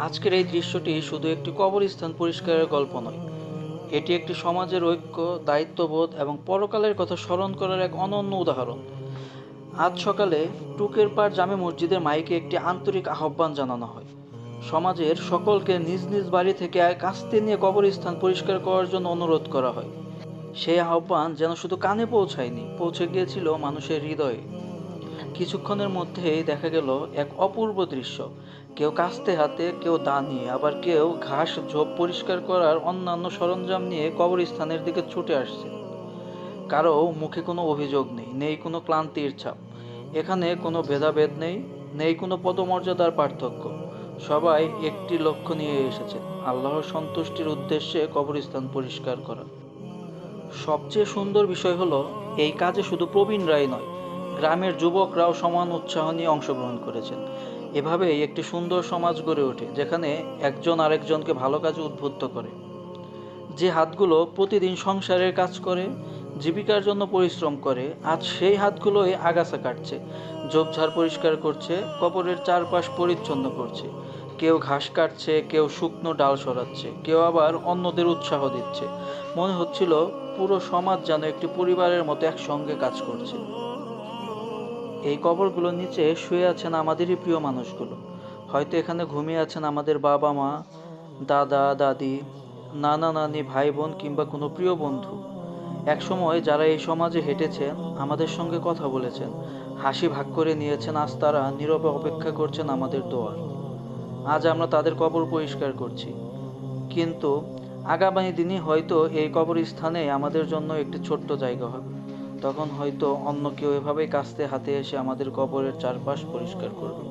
আজকের এই দৃশ্যটি শুধু একটি কবরস্থান পরিষ্কারের গল্প নয়, এটি একটি সমাজের ঐক্য, দায়িত্ববোধ এবং পরকালের কথা স্মরণ করার এক অনন্য উদাহরণ। আজ সকালে টুকের পাড় জামে মসজিদের মাইকে একটি আন্তরিক আহ্বান জানানো হয়। সমাজের সকলকে নিজ নিজ বাড়ি থেকে কাস্তে নিয়ে কবরস্থান পরিষ্কার করার জন্য অনুরোধ করা হয়। সেই আহ্বান যেন শুধু কানে পৌঁছায়নি, পৌঁছে গিয়েছিল মানুষের হৃদয়ে। কিছুক্ষণের মধ্যেই দেখা গেল এক অপূর্ব দৃশ্য। কেউ কাস্তে হাতে, কেউ দা নিয়ে, আবার কেউ ঘাস ঝোপ পরিষ্কার করার অন্যান্য সরঞ্জাম নিয়ে কবরস্থানের দিকে ছুটে আসছে। কারো মুখে কোনো অভিযোগ নেই, নেই কোনো ক্লান্তির ছাপ। এখানে কোনো ভেদাভেদ নেই, নেই কোনো পদমর্যাদার পার্থক্য। সবাই একটি লক্ষ্য নিয়ে এসেছে, আল্লাহর সন্তুষ্টির উদ্দেশ্যে কবরস্থান পরিষ্কার করা। সবচেয়ে সুন্দর বিষয় হলো, এই কাজে শুধু প্রবীণরাই নয়, গ্রামের যুবকরাও সমান উৎসাহ নিয়ে অংশগ্রহণ করেছেন। এভাবেই একটি সুন্দর সমাজ গড়ে ওঠে, যেখানে একজন আরেকজনকে ভালো কাজে উদ্বুদ্ধ করে। যে হাতগুলো প্রতিদিন সংসারের কাজ করে, জীবিকার জন্য পরিশ্রম করে, আজ সেই হাতগুলোই আগাছা কাটছে, ঝোপঝাড় পরিষ্কার করছে, কবরের চারপাশ পরিচ্ছন্ন করছে। কেউ ঘাস কাটছে, কেউ শুকনো ডাল সরাচ্ছে, কেউ আবার অন্যদের উৎসাহ দিচ্ছে। মনে হচ্ছিল পুরো সমাজ যেন একটি পরিবারের মতো একসঙ্গে কাজ করছে। এই কবরগুলোর নিচে শুয়ে আছেন আমাদেরই প্রিয় মানুষগুলো। হয়তো এখানে ঘুমিয়ে আছেন আমাদের বাবা মা, দাদা দাদি, নানা নানি, ভাই বোন কিংবা কোনো প্রিয় বন্ধু। একসময় যারা এই সমাজে হেঁটেছেন, আমাদের সঙ্গে কথা বলেছেন, হাসি ভাগ করে নিয়েছেন, আজ তারা নীরবে অপেক্ষা করছেন আমাদের দোয়ার। আজ আমরা তাদের কবর পরিষ্কার করছি, কিন্তু আগামী দিনে হয়তো এই কবরস্থানে আমাদের জন্য একটি ছোট্ট জায়গা হবে। তখন হয়তো অন্য কেউ এভাবেই কাস্তে হাতে এসে আমাদের কবরের চারপাশ পরিষ্কার করবে।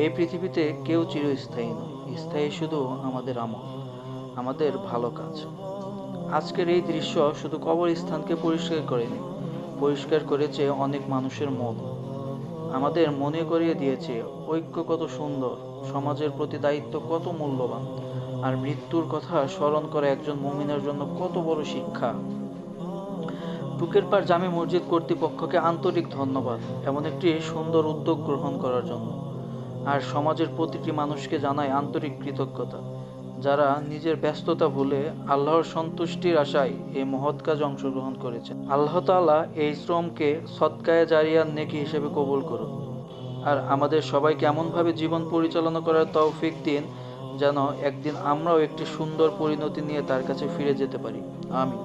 এই পৃথিবীতে কেউ চিরস্থায়ী নয়, স্থায়ী শুধু আমাদের আমল, আমাদের ভালো কাজ। আজকের এই দৃশ্য শুধু কবরস্থানকে পরিষ্কার করেনি, পরিষ্কার করেছে অনেক মানুষের মন। আমাদের মনে করিয়ে দিয়েছে ঐক্য কত সুন্দর, সমাজের প্রতি দায়িত্ব কত মূল্যবান, আর মৃত্যুর কথা স্মরণ করা একজন মুমিনের জন্য কত বড় শিক্ষা। টুকের পাড় জামে মসজিদ কর্তৃপক্ষকে আন্তরিক ধন্যবাদ এমন একটি সুন্দর উদ্যোগ গ্রহণ করার জন্য। আর সমাজের প্রতিটি মানুষকে জানাই আন্তরিক কৃতজ্ঞতা, যারা নিজের ব্যস্ততা ভুলে আল্লাহর সন্তুষ্টির আশায় এই মহৎ কাজে অংশগ্রহণ করেছেন। আল্লাহ তাআলা এই শ্রমকে সদকায়ে জারিয়ার নেকি হিসেবে কবুল করুন। আর আমাদের সবাইকে এমনভাবে জীবন পরিচালনা করার তৌফিক দিন, যেন একদিন আমরাও একটি সুন্দর পরিণতি নিয়ে তার কাছে ফিরে যেতে পারি। আমিন।